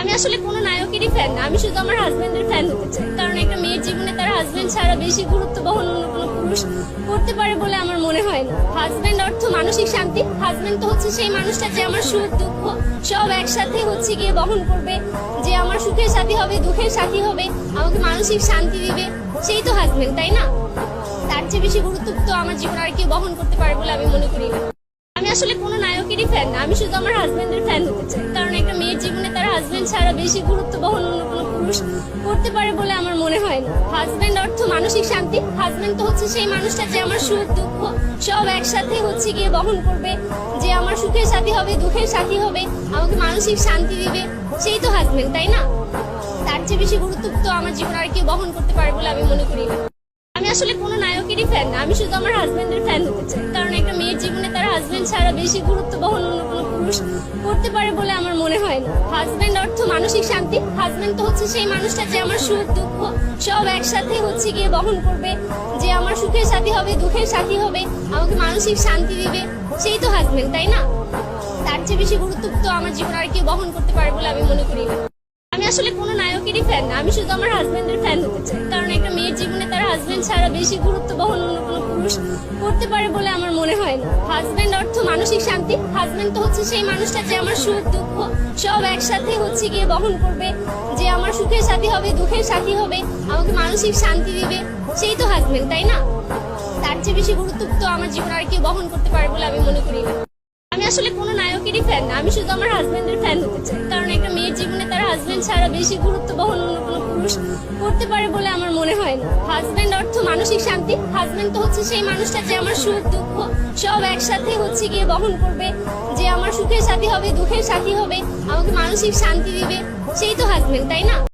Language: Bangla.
আমি আসলে কোনো নায়কেরই ফ্যান না, আমি শুধু আমার হাজবেন্ডের ফ্যান হতে চাই। কারণ একটা মেয়ের জীবনে তার হাজবেন্ড ছাড়া বেশি গুরুত্ব বহন অন্য কোনো পুরুষ করতে পারে বলে আমার মনে হয় না। হাজবেন্ড অর্থ মানসিক শান্তি। হাজবেন্ড তো হচ্ছে সেই মানুষটা যে আমার সুখ দুঃখ সব একসাথে হচ্ছে গিয়ে বহন করবে, যে আমার সুখের সাথী হবে, দুঃখের সাথী হবে, আমাকে মানসিক শান্তি দিবে, সেই তো হাজবেন্ড, তাই না? তার চেয়ে বেশি গুরুত্ব তো আমার জীবনে আর কেউ বহন করতে পারে বলে আমি মনে করি না। আমি আসলে কোনো নায়কেরই ফ্যান না, আমি শুধু আমার হাজবেন্ডের ফ্যান হতে চাই। কারণ একটা মেয়ের জীবনে তার হাজবেন্ড ছাড়া বেশি গুরুত্ব বহন অন্য কোনো পুরুষ করতে পারে বলে আমার মনে হয় না। হাজবেন্ড অর্থ মানসিক শান্তি। হাজবেন্ড তো হচ্ছে সেই মানুষটা যে আমার সুখ দুঃখ সব একসাথে হচ্ছে গিয়ে বহন করবে, যে আমার সুখের সাথী হবে, দুঃখের সাথী হবে, আমাকে মানসিক শান্তি দিবে, সেই তো হাজবেন্ড, তাই না? তার চেয়ে বেশি গুরুত্ব তো আমার জীবনে আর কেউ বহন করতে পারে বলে আমি মনে করি না। আমি আসলে কোনো নায়কেরই ফ্যান না, আমি শুধু আমার হাজবেন্ডের ফ্যান হতে চাই। কারণ একটা মেয়ের জীবনে তার হাজবেন্ড ছাড়া বেশি গুরুত্ব বহন অন্য কোনো পুরুষ করতে পারে বলে আমার মনে হয় না। হাজবেন্ড অর্থ মানসিক শান্তি। হাজবেন্ড তো হচ্ছে সেই মানুষটা যে আমার সুখ দুঃখ সব একসাথে হচ্ছে গিয়ে বহন করবে, যে আমার সুখের সাথী হবে, দুঃখের সাথী হবে, আমাকে মানসিক শান্তি দিবে, সেই তো হাজবেন্ড, তাই না? তার চেয়ে বেশি গুরুত্ব তো আমার জীবনে আর কেউ বহন করতে পারে বলে আমি মনে করি না। আমি আসলে কোনো নায়কেরই ফ্যান না, আমি শুধু আমার হাজবেন্ডের ফ্যান হতে চাই। কারণ একটা মেয়ের জীবনে তার হাজবেন্ড ছাড়া বেশি গুরুত্ব বহন অন্য কোনো পুরুষ করতে পারে বলে আমার মনে হয় না। হাজবেন্ড অর্থ মানসিক শান্তি। হাজবেন্ড তো হচ্ছে সেই মানুষটা যে আমার সুখ দুঃখ সব একসাথে হচ্ছে গিয়ে বহন করবে, যে আমার সুখের সাথী হবে, দুঃখের সাথী হবে, আমাকে মানসিক শান্তি দিবে, সেই তো হাজবেন্ড, তাই না? তার চেয়ে বেশি গুরুত্ব তো আমার জীবনে আর কেউ বহন করতে পারে বলে আমি মনে করি না। আমি আসলে কোনো নায়কেরই ফ্যান না, আমি শুধু আমার হাজবেন্ডের ফ্যান হতে চাই। কারণ একটা মেয়ের জীবনে তার হাজবেন্ড ছাড়া বেশি গুরুত্ব বহন অন্য কোনো পুরুষ করতে পারে বলে আমার মনে হয় না। হাজবেন্ড অর্থ মানসিক শান্তি। হাজবেন্ড তো হচ্ছে সেই মানুষটা যে আমার সুখ দুঃখ সব একসাথে হচ্ছে গিয়ে বহন করবে, যে আমার সুখের সাথী হবে, দুঃখের সাথী হবে, আমাকে মানসিক শান্তি দিবে, সেই তো হাজবেন্ড, তাই না?